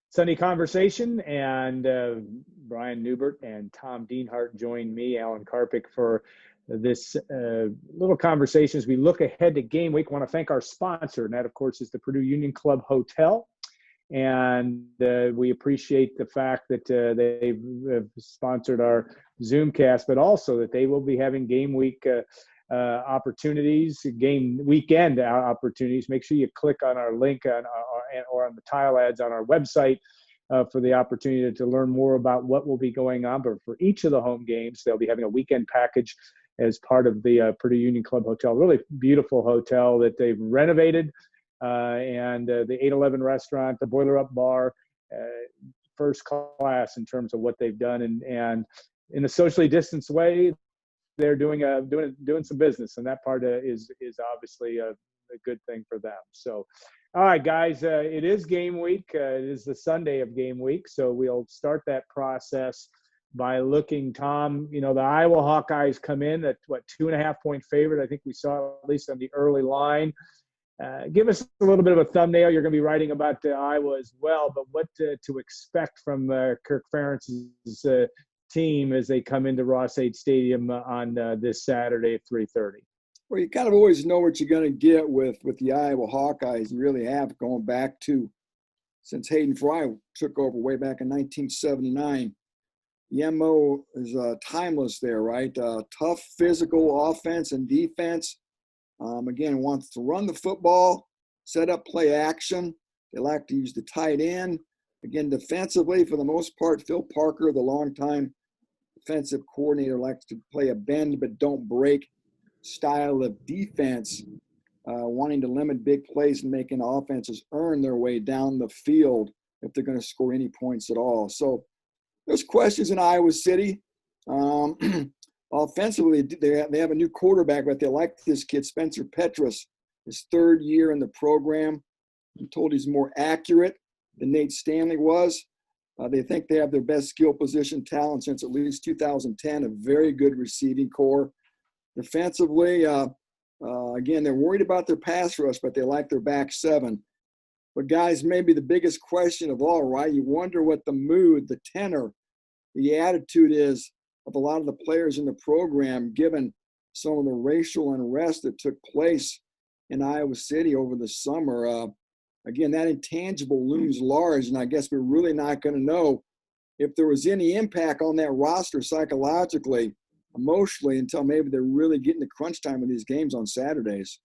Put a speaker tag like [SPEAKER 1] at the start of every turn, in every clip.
[SPEAKER 1] Sunday Conversation, and Brian Neubert and Tom Dienhart join me, Alan Karpick, for this little conversation as we look ahead to game week. I want to thank our sponsor, and that, of course, is the Purdue Union Club Hotel. And we appreciate the fact that they've sponsored our Zoomcast, but also that they will be having game week opportunities, game weekend opportunities. Make sure you click on our link or on the tile ads on our website for the opportunity to learn more about what will be going on. But for each of the home games, they'll be having a weekend package as part of the Purdue Union Club Hotel. Really beautiful hotel that they've renovated. And the 811 restaurant, the Boiler Up Bar, first class in terms of what they've done, and in a socially distanced way, they're doing some business, and that part is obviously a good thing for them. So, all right, guys, it is game week. It is the Sunday of game week, so we'll start that process by looking. Tom, the Iowa Hawkeyes come in at 2.5-point favorite. I think we saw at least on the early line. Give us a little bit of a thumbnail. You're going to be writing about Iowa as well, but what to expect from Kirk Ferentz's team as they come into Ross-Ade Stadium on this Saturday at 3:30.
[SPEAKER 2] Well, you kind of always know what you're going to get with the Iowa Hawkeyes. You really have, going back to since Hayden Fry took over way back in 1979. The MO is timeless there, right? Tough physical offense and defense. Again, wants to run the football, set up play action. They like to use the tight end. Again, defensively, for the most part, Phil Parker, the longtime defensive coordinator, likes to play a bend but don't break style of defense, wanting to limit big plays and making offenses earn their way down the field if they're going to score any points at all. So there's questions in Iowa City. Offensively, they have a new quarterback, but they like this kid, Spencer Petras, his third year in the program. I'm told he's more accurate than Nate Stanley was. They think they have their best skill position talent since at least 2010, a very good receiving core. Defensively, again, they're worried about their pass rush, but they like their back seven. But, guys, maybe the biggest question of all, right? You wonder what the mood, the tenor, the attitude is of a lot of the players in the program, given some of the racial unrest that took place in Iowa City over the summer. Again, that intangible looms large, and I guess we're really not going to know if there was any impact on that roster psychologically, emotionally, until maybe they're really getting to crunch time in these games on Saturdays.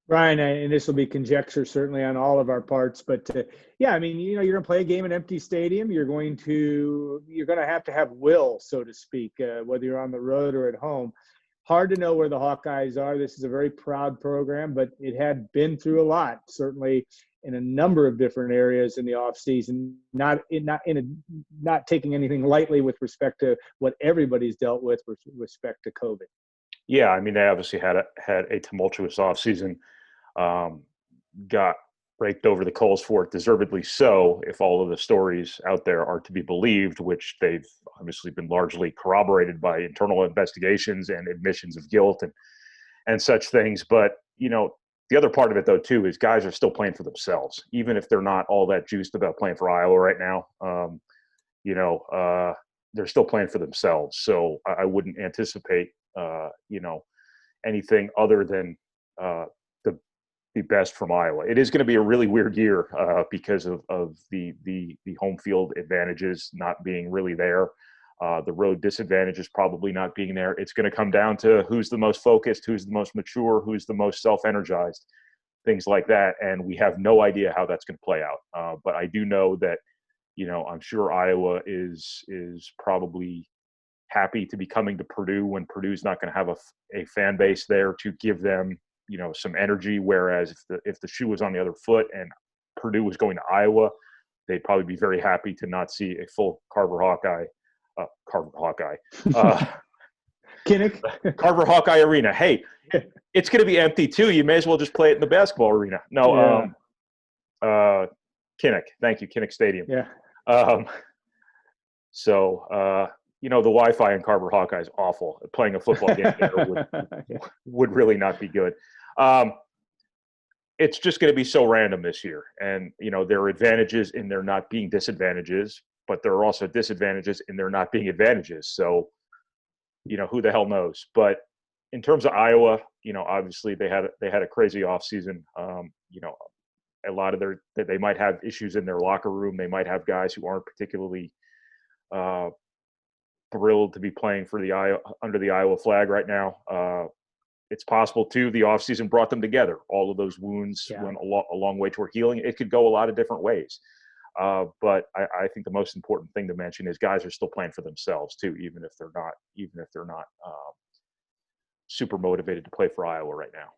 [SPEAKER 1] Brian, and this will be conjecture certainly on all of our parts, but yeah, I mean, you're going to play a game in an empty stadium. You're going to have will, so to speak, whether you're on the road or at home. Hard to know where the Hawkeyes are. This is a very proud program, but it had been through a lot, certainly in a number of different areas in the offseason, not taking anything lightly with respect to what everybody's dealt with respect to COVID.
[SPEAKER 3] Yeah, I mean, they obviously had a tumultuous offseason. Got raked over the coals for it, deservedly so, if all of the stories out there are to be believed, which they've obviously been largely corroborated by internal investigations and admissions of guilt and such things. But, the other part of it, though, too, is guys are still playing for themselves, even if they're not all that juiced about playing for Iowa right now. They're still playing for themselves. So I wouldn't anticipate, anything other than the best from Iowa. It is going to be a really weird year because of the home field advantages not being really there. The road disadvantages probably not being there. It's going to come down to who's the most focused, who's the most mature, who's the most self-energized, things like that. And we have no idea how that's going to play out. But I do know that, I'm sure Iowa is probably happy to be coming to Purdue when Purdue's not going to have a fan base there to give them, some energy. Whereas if the shoe was on the other foot and Purdue was going to Iowa, they'd probably be very happy to not see a full Carver Hawkeye Arena. Hey, it's going to be empty too. You may as well just play it in the basketball arena. No, yeah. Kinnick. Thank you, Kinnick Stadium.
[SPEAKER 1] Yeah.
[SPEAKER 3] The Wi-Fi in Carver Hawkeye is awful. Playing a football game there would really not be good. it's just going to be so random this year. And, there are advantages in there not being disadvantages, but there are also disadvantages in there not being advantages. So, who the hell knows? But in terms of Iowa, obviously they had a crazy offseason. A lot of they might have issues in their locker room. They might have guys who aren't particularly thrilled to be playing for under the Iowa flag right now. It's possible too. The offseason brought them together. All of those wounds went a long way toward healing. It could go a lot of different ways. But I think the most important thing to mention is guys are still playing for themselves too, even if they're not super motivated to play for Iowa right now.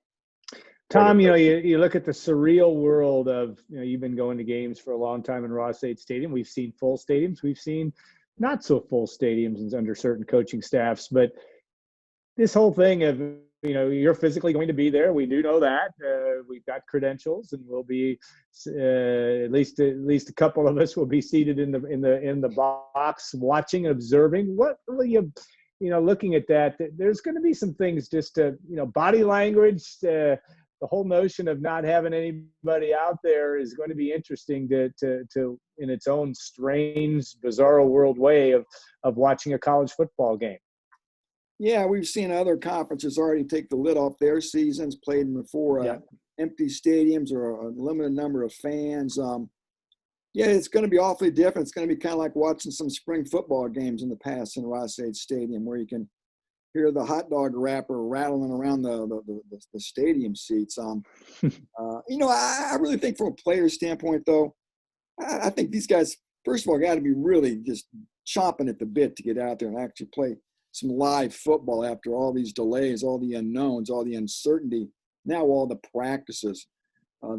[SPEAKER 1] Tom, you look at the surreal world of, you've been going to games for a long time in Ross-Ade Stadium. We've seen full stadiums. We've seen not so full stadiums under certain coaching staffs. But this whole thing of, you're physically going to be there. We do know that. We've got credentials, and we'll be at least a couple of us will be seated in the box, watching, observing. What will you, looking at that? There's going to be some things, just body language. The whole notion of not having anybody out there is going to be interesting to in its own strange, bizarre world way of watching a college football game.
[SPEAKER 2] Yeah, we've seen other conferences already take the lid off their seasons, played in before empty stadiums or a limited number of fans. It's going to be awfully different. It's going to be kind of like watching some spring football games in the past in Ross-Ade Stadium, where you can hear the hot dog wrapper rattling around the stadium seats. I really think from a player standpoint, though, I think these guys, first of all, got to be really just chomping at the bit to get out there and actually play some live football after all these delays, all the unknowns, all the uncertainty, now all the practices.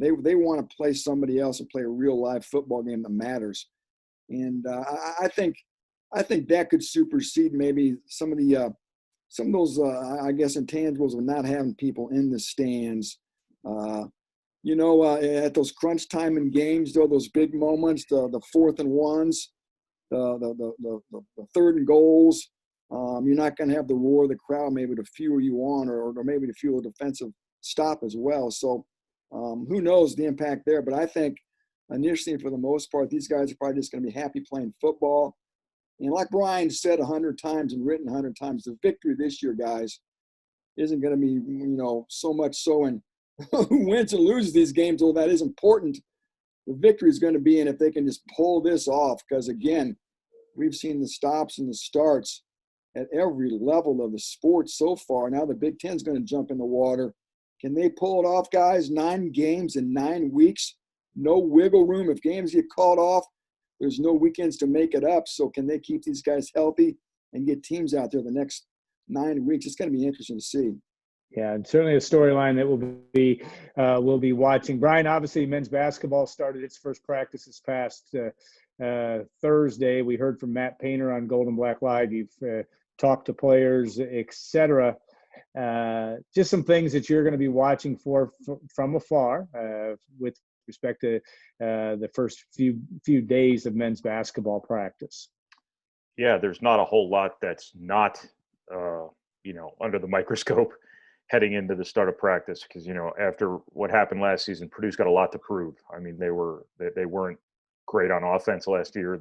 [SPEAKER 2] They want to play somebody else and play a real live football game that matters. And I think that could supersede maybe some of those, I guess, intangibles of not having people in the stands. At those crunch time in games, though, those big moments, the 4th and 1s, the 3rd and goals, you're not going to have the roar of the crowd maybe to fuel you on, or maybe to fuel a defensive stop as well. So who knows the impact there. But I think initially, for the most part, these guys are probably just going to be happy playing football. And like Brian said 100 times and written 100 times, the victory this year, guys, isn't going to be, so much so in who wins and loses these games, although that is important. The victory is going to be in if they can just pull this off. Because, again, we've seen the stops and the starts at every level of the sport so far. Now the Big Ten's going to jump in the water. Can they pull it off, guys? 9 games in 9 weeks. No wiggle room. If games get called off, there's no weekends to make it up. So can they keep these guys healthy and get teams out there the next 9 weeks? It's going to be interesting to see.
[SPEAKER 1] Yeah, and certainly a storyline that we'll be watching. Brian, obviously men's basketball started its first practice this past Thursday. We heard from Matt Painter on Golden Black Live. You've talked to players, etc. Just some things that you're going to be watching from afar with respect to the first few days of men's basketball practice.
[SPEAKER 3] Yeah, there's not a whole lot that's not under the microscope heading into the start of practice, because after what happened last season, Purdue's got a lot to prove. I mean, they weren't great on offense last year.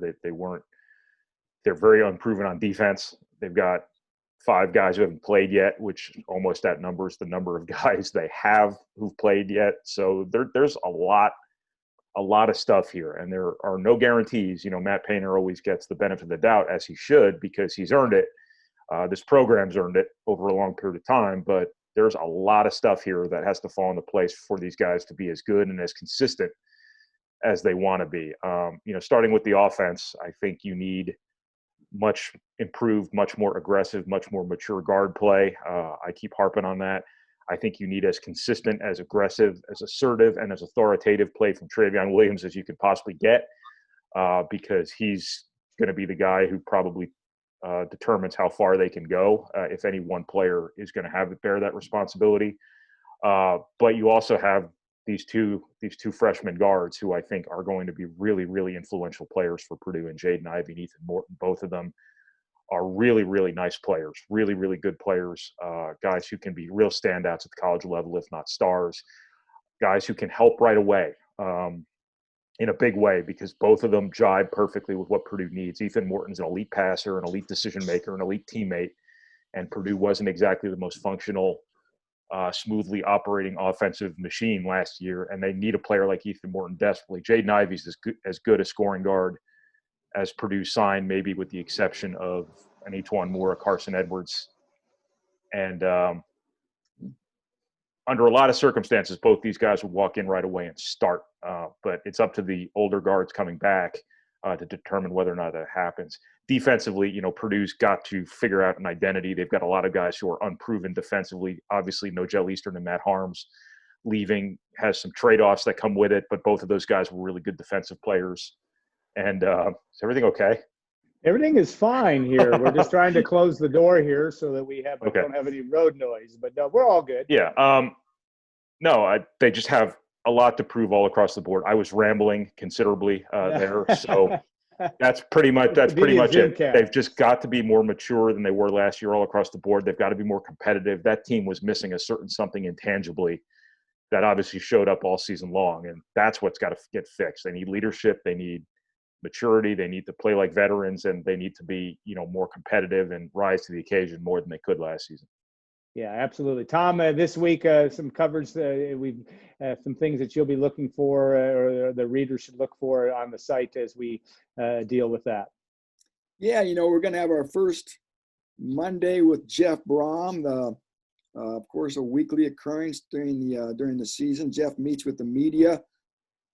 [SPEAKER 3] They're very unproven on defense. They've got 5 guys who haven't played yet, which almost that number is the number of guys they have who've played yet. So there's a lot of stuff here, and there are no guarantees. Matt Painter always gets the benefit of the doubt, as he should, because he's earned it. This program's earned it over a long period of time, but there's a lot of stuff here that has to fall into place for these guys to be as good and as consistent as they want to be. Starting with the offense, I think you need much improved, much more aggressive, much more mature guard play. I keep harping on that. I think you need as consistent, as aggressive, as assertive, and as authoritative play from Travion Williams as you could possibly get, because he's going to be the guy who probably determines how far they can go if any one player is going to have to bear that responsibility. But you also have these two freshman guards who I think are going to be really, really influential players for Purdue, and Jaden Ivey and Ethan Morton. Both of them are really, really nice players, really, really good players, guys who can be real standouts at the college level, if not stars. guys who can help right away in a big way, because both of them jibe perfectly with what Purdue needs. Ethan Morton's an elite passer, an elite decision maker, an elite teammate, and Purdue wasn't exactly the most functional, smoothly operating offensive machine last year, and they need a player like Ethan Morton desperately. Jaden Ivey's as good a scoring guard as Purdue signed, maybe with the exception of an Etuan Moore, a Carson Edwards. And under a lot of circumstances, both these guys would walk in right away and start. But it's up to the older guards coming back to determine whether or not that happens. Defensively, Purdue's got to figure out an identity. They've got a lot of guys who are unproven defensively. Obviously, Nogel Eastern and Matt Harms leaving has some trade-offs that come with it, but both of those guys were really good defensive players. And is everything okay?
[SPEAKER 1] Everything is fine here. We're just trying to close the door here so that we don't have any road noise. But no, we're all good.
[SPEAKER 3] Yeah. They just have a lot to prove all across the board. I was rambling considerably there, so that's pretty much it. They've just got to be more mature than they were last year all across the board. They've got to be more competitive. That team was missing a certain something intangibly that obviously showed up all season long, and that's what's got to get fixed. They need leadership. They need maturity. They need to play like veterans, and they need to be, more competitive and rise to the occasion more than they could last season.
[SPEAKER 1] Yeah, absolutely. Tom, this week, some coverage, we've some things that you'll be looking for or the readers should look for on the site as we deal with that.
[SPEAKER 2] Yeah, we're going to have our first Monday with Jeff Brom, of course, a weekly occurrence during the season. Jeff meets with the media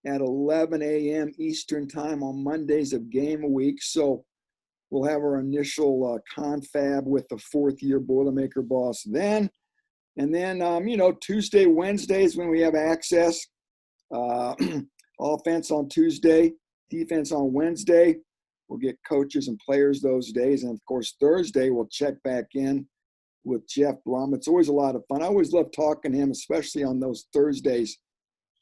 [SPEAKER 2] at 11 a.m. Eastern time on Mondays of game week. So we'll have our initial confab with the fourth-year Boilermaker boss then. And then, Tuesday, Wednesdays when we have access, offense on Tuesday, defense on Wednesday. We'll get coaches and players those days. And, of course, Thursday we'll check back in with Jeff Brom. It's always a lot of fun. I always love talking to him, especially on those Thursdays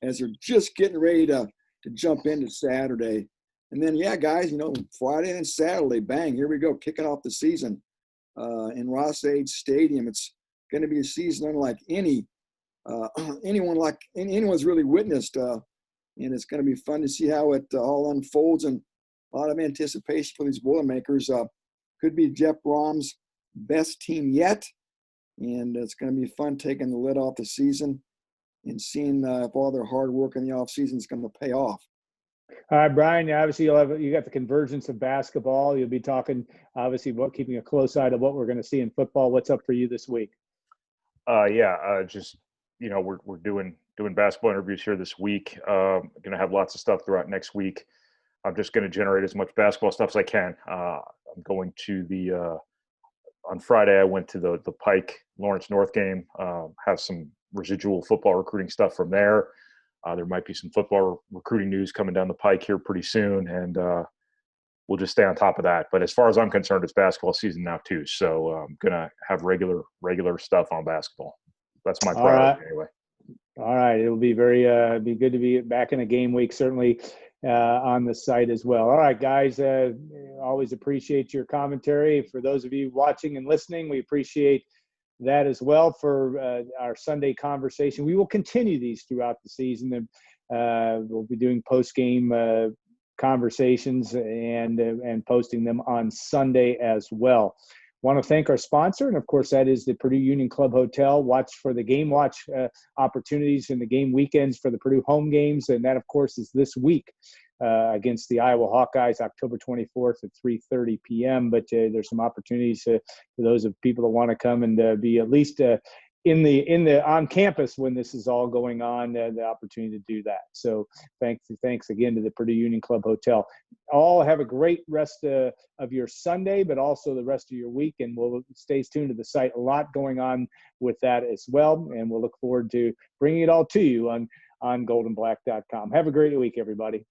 [SPEAKER 2] as they're just getting ready to jump into Saturday. And then, yeah, guys, Friday and Saturday, bang, here we go, kicking off the season in Ross-Ade Stadium. It's going to be a season unlike anyone's really witnessed, and it's going to be fun to see how it all unfolds, and a lot of anticipation for these Boilermakers. Could be Jeff Brom's best team yet, and it's going to be fun taking the lid off the season and seeing if all their hard work in the offseason is going to pay off.
[SPEAKER 1] All right, Brian, obviously you got the convergence of basketball. You'll be talking, obviously, about keeping a close eye to what we're going to see in football. What's up for you this week?
[SPEAKER 3] We're doing basketball interviews here this week. Going to have lots of stuff throughout next week. I'm just going to generate as much basketball stuff as I can. I'm going to on Friday, I went to the Pike Lawrence North game, have some residual football recruiting stuff from there. There might be some football recruiting news coming down the pike here pretty soon, and we'll just stay on top of that. But as far as I'm concerned, it's basketball season now too, so I'm going to have regular stuff on basketball. That's my priority anyway.
[SPEAKER 1] All right. It'll be be good to be back in a game week, certainly on the site as well. All right, guys, always appreciate your commentary. For those of you watching and listening, we appreciate that as well for our Sunday conversation. We will continue these throughout the season, and we'll be doing post-game conversations and posting them on Sunday as well. Want to thank our sponsor, and of course that is the Purdue Union Club Hotel. Watch for the game watch opportunities and the game weekends for the Purdue home games, and that of course is this week against the Iowa Hawkeyes, October 24th at 3:30 p.m. But there's some opportunities for those of people that want to come and be at least in the on campus when this is all going on, the opportunity to do that. So thanks again to the Purdue Union Club Hotel. All have a great rest of your Sunday, but also the rest of your week, and we'll stay tuned to the site. A lot going on with that as well, and we'll look forward to bringing it all to you on goldenblack.com. Have a great week, everybody.